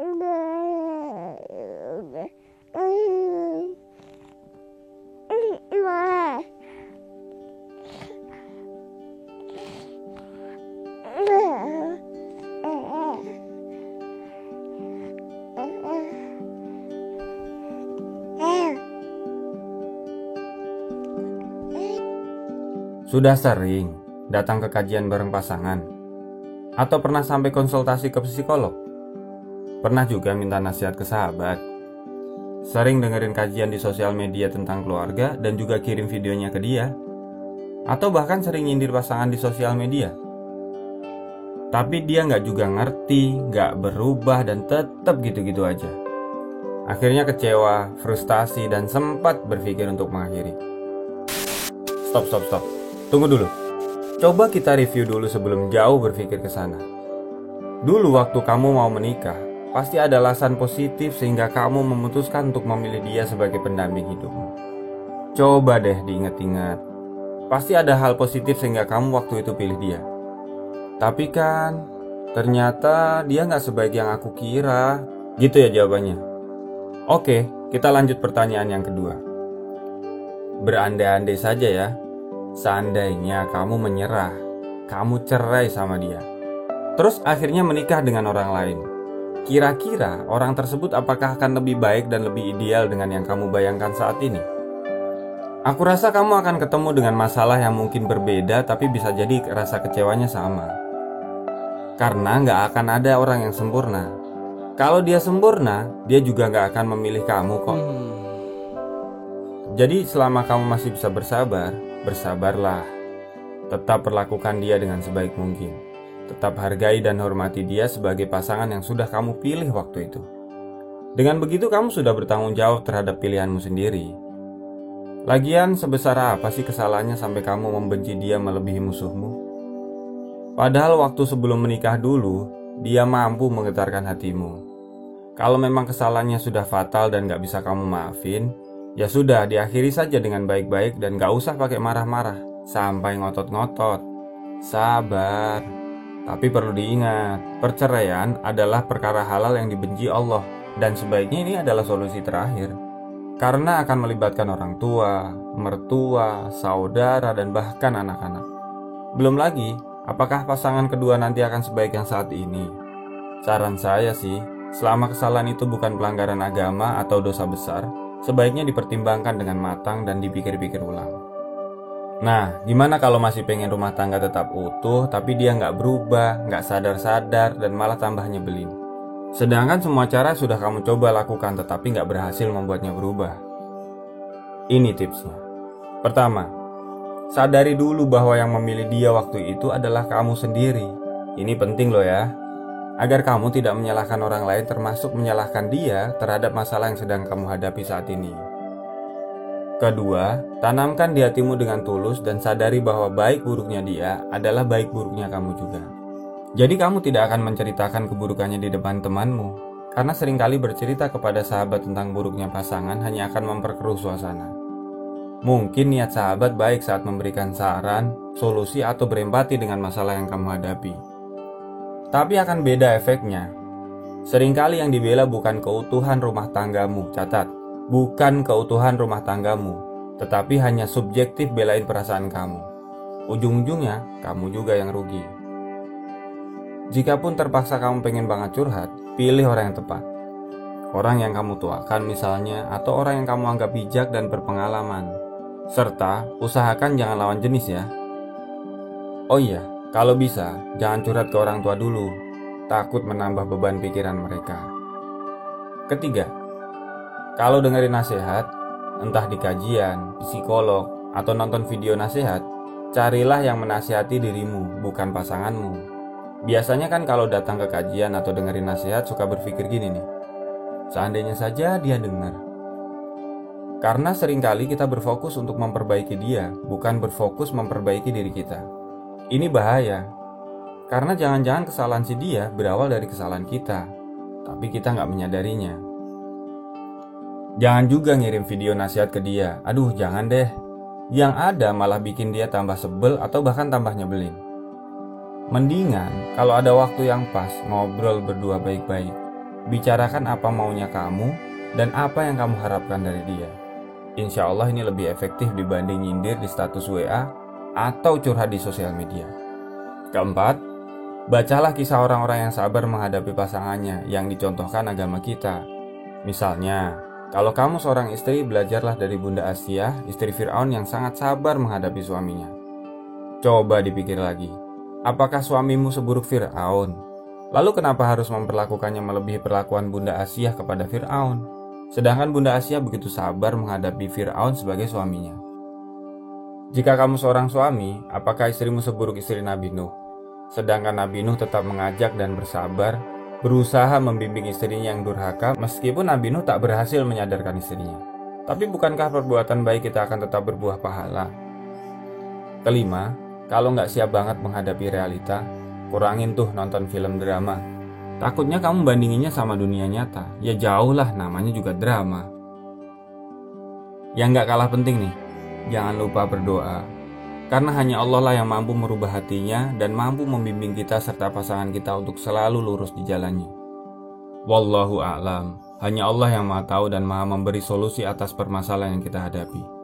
Sudah sering datang ke kajian bareng pasangan? Atau pernah sampai konsultasi ke psikolog? Pernah juga minta nasihat ke sahabat? Sering dengerin kajian di sosial media tentang keluarga dan juga kirim videonya ke dia? Atau bahkan sering nyindir pasangan di sosial media? Tapi dia nggak juga ngerti, nggak berubah dan tetap gitu-gitu aja. Akhirnya kecewa, frustasi, dan sempat berpikir untuk mengakhiri. Stop. Tunggu dulu. Coba kita review dulu sebelum jauh berpikir ke sana. Dulu waktu kamu mau menikah, pasti ada alasan positif sehingga kamu memutuskan untuk memilih dia sebagai pendamping hidupmu. Coba deh diingat-ingat. Pasti ada hal positif sehingga kamu waktu itu pilih dia. Tapi kan, ternyata dia gak sebaik yang aku kira. Gitu ya jawabannya. Oke, kita lanjut pertanyaan yang kedua. Berandai-andai saja ya. Seandainya kamu menyerah, kamu cerai sama dia, terus akhirnya menikah dengan orang lain. Kira-kira orang tersebut apakah akan lebih baik dan lebih ideal dengan yang kamu bayangkan saat ini? Aku rasa kamu akan ketemu dengan masalah yang mungkin berbeda, tapi bisa jadi rasa kecewanya sama. Karena gak akan ada orang yang sempurna. Kalau dia sempurna, dia juga gak akan memilih kamu kok. Jadi selama kamu masih bisa bersabar, bersabarlah. Tetap perlakukan dia dengan sebaik mungkin. Tetap hargai dan hormati dia sebagai pasangan yang sudah kamu pilih waktu itu. Dengan begitu kamu sudah bertanggung jawab terhadap pilihanmu sendiri. Lagian sebesar apa sih kesalahannya sampai kamu membenci dia melebihi musuhmu? Padahal waktu sebelum menikah dulu, dia mampu menggetarkan hatimu. Kalau memang kesalahannya sudah fatal dan gak bisa kamu maafin, ya sudah, diakhiri saja dengan baik-baik dan gak usah pakai marah-marah sampai ngotot-ngotot. Sabar. Tapi perlu diingat, perceraian adalah perkara halal yang dibenci Allah, dan sebaiknya ini adalah solusi terakhir. Karena akan melibatkan orang tua, mertua, saudara, dan bahkan anak-anak. Belum lagi, apakah pasangan kedua nanti akan sebaik yang saat ini? Saran saya sih, selama kesalahan itu bukan pelanggaran agama atau dosa besar, sebaiknya dipertimbangkan dengan matang dan dipikir-pikir ulang. Nah, gimana kalau masih pengen rumah tangga tetap utuh, tapi dia nggak berubah, nggak sadar-sadar, dan malah tambah nyebelin? Sedangkan semua cara sudah kamu coba lakukan, tetapi nggak berhasil membuatnya berubah. Ini tipsnya. Pertama, sadari dulu bahwa yang memilih dia waktu itu adalah kamu sendiri. Ini penting loh ya. Agar kamu tidak menyalahkan orang lain, termasuk menyalahkan dia terhadap masalah yang sedang kamu hadapi saat ini. Kedua, tanamkan di hatimu dengan tulus dan sadari bahwa baik buruknya dia adalah baik buruknya kamu juga. Jadi kamu tidak akan menceritakan keburukannya di depan temanmu, karena seringkali bercerita kepada sahabat tentang buruknya pasangan hanya akan memperkeruh suasana. Mungkin niat sahabat baik saat memberikan saran, solusi, atau berempati dengan masalah yang kamu hadapi. Tapi akan beda efeknya. Seringkali yang dibela bukan keutuhan rumah tanggamu, catat, bukan keutuhan rumah tanggamu, tetapi hanya subjektif belain perasaan kamu. Ujung-ujungnya, kamu juga yang rugi. Jikapun terpaksa kamu pengen banget curhat, pilih orang yang tepat. Orang yang kamu tuakan misalnya, atau orang yang kamu anggap bijak dan berpengalaman. Serta, usahakan jangan lawan jenis ya. Oh iya, kalau bisa, jangan curhat ke orang tua dulu, takut menambah beban pikiran mereka. Ketiga, kalau dengerin nasihat, entah di kajian, psikolog, atau nonton video nasihat, carilah yang menasihati dirimu, bukan pasanganmu. Biasanya kan kalau datang ke kajian atau dengerin nasihat suka berpikir gini nih, seandainya saja dia dengar. Karena seringkali kita berfokus untuk memperbaiki dia, bukan berfokus memperbaiki diri kita. Ini bahaya, karena jangan-jangan kesalahan si dia berawal dari kesalahan kita, tapi kita nggak menyadarinya. Jangan juga ngirim video nasihat ke dia, aduh jangan deh. Yang ada malah bikin dia tambah sebel atau bahkan tambah nyebelin. Mendingan kalau ada waktu yang pas, ngobrol berdua baik-baik. Bicarakan apa maunya kamu dan apa yang kamu harapkan dari dia. Insya Allah ini lebih efektif dibanding nyindir di status WA atau curhat di sosial media. Keempat, bacalah kisah orang-orang yang sabar menghadapi pasangannya yang dicontohkan agama kita. Misalnya, kalau kamu seorang istri, belajarlah dari Bunda Asiyah, istri Fir'aun yang sangat sabar menghadapi suaminya. Coba dipikir lagi, apakah suamimu seburuk Fir'aun? Lalu kenapa harus memperlakukannya melebihi perlakuan Bunda Asiyah kepada Fir'aun? Sedangkan Bunda Asiyah begitu sabar menghadapi Fir'aun sebagai suaminya. Jika kamu seorang suami, apakah istrimu seburuk istri Nabi Nuh? Sedangkan Nabi Nuh tetap mengajak dan bersabar, berusaha membimbing istrinya yang durhaka meskipun Nabi Nuh tak berhasil menyadarkan istrinya. Tapi bukankah perbuatan baik kita akan tetap berbuah pahala? Kelima, kalau nggak siap banget menghadapi realita, kurangin tuh nonton film drama. Takutnya kamu bandinginnya sama dunia nyata. Ya jauh lah, namanya juga drama. Yang nggak kalah penting nih, jangan lupa berdoa. Karena hanya Allah lah yang mampu merubah hatinya dan mampu membimbing kita serta pasangan kita untuk selalu lurus di jalannya. Wallahu a'lam. Hanya Allah yang Maha tahu dan Maha memberi solusi atas permasalahan yang kita hadapi.